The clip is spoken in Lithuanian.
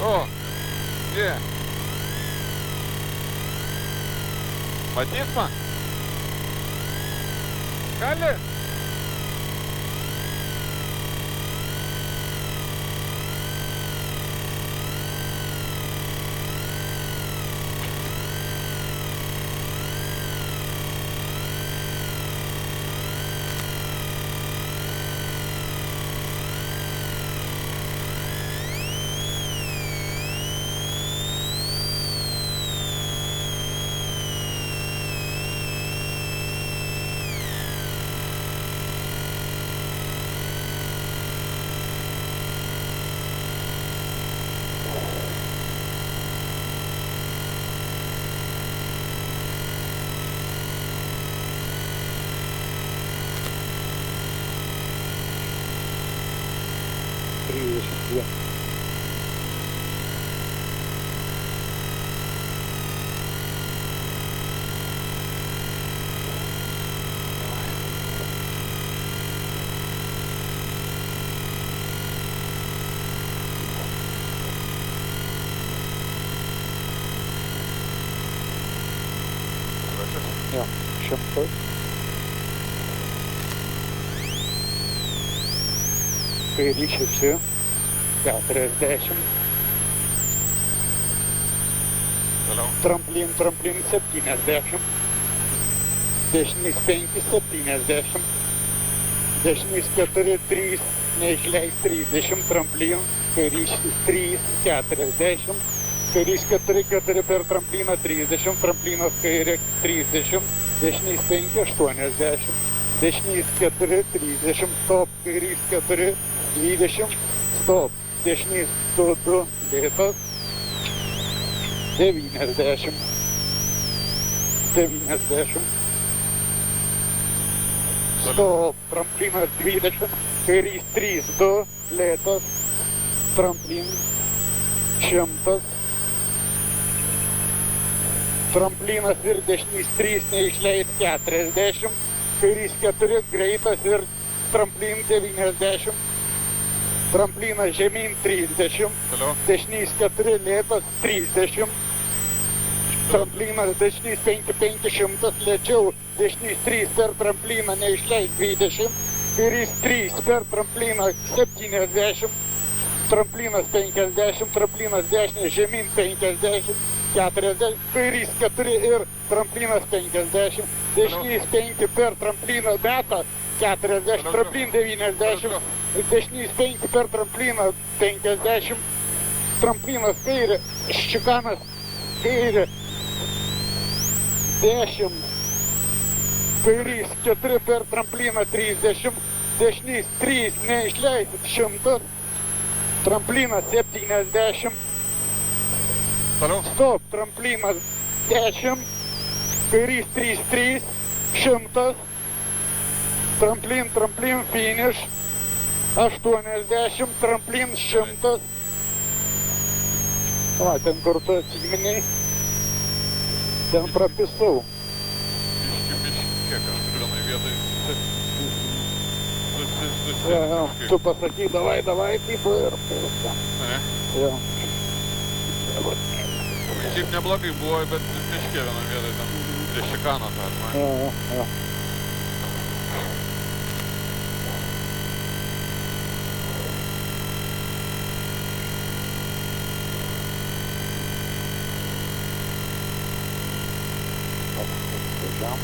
O, где? Матисма? Кали? Є. Ja, шимпи. Вирішився. 5-10. Tramplin 7-10. Dešinės 5-7. Dešinės 4-3, neišleis 30, tramplin, kairys 3-40. Kairys 4-4 per trampliną 30, tramplinas kairė 30, dešinės 5-80. Dešinės 4-30, stop, kairys 4-20, stop. Dešinės 2-2, lėtas. 90. Stop, tramplinas 20, kairys 3-2, lėtas, tramplin 100. Tramplinas ir dešinys 3, neišleis 40, kairys 4, greitas ir tramplin 90. Tramplinas žemyn 30, dešinys 4, lėtas 30. Tramplinas dešinys 5-500, lėčiau, dešinys 3 per trampliną, neišleis 20, kairys 3 per trampliną 70, tramplinas 50, tramplinas dešinės žemyn 50, 40, kairys 4 ir tramplinas 50, dešinys 5 per trampliną beta 40, tramplin 90, dešinys 5 per trampliną 50, tramplinas kairė, ščikanas kairė 10, kairys 4 per trampliną 30, dešinys 3 neišleisit 100, tramplinas 70, stop, tramplinas 10, kairys 3-3, 100, tramplin, finish, 80, tramplin 100. Va, ten kur tu atsigminiai, ten prapisau. Biški, kiek aš turiu vienai vietai. Tu pasakai, davai, tipo ir viską. Ne? Jo. Šiaip neblogai buvo, bet miškė vienai vietai tam prie šikano tą. Jo. Važiavam.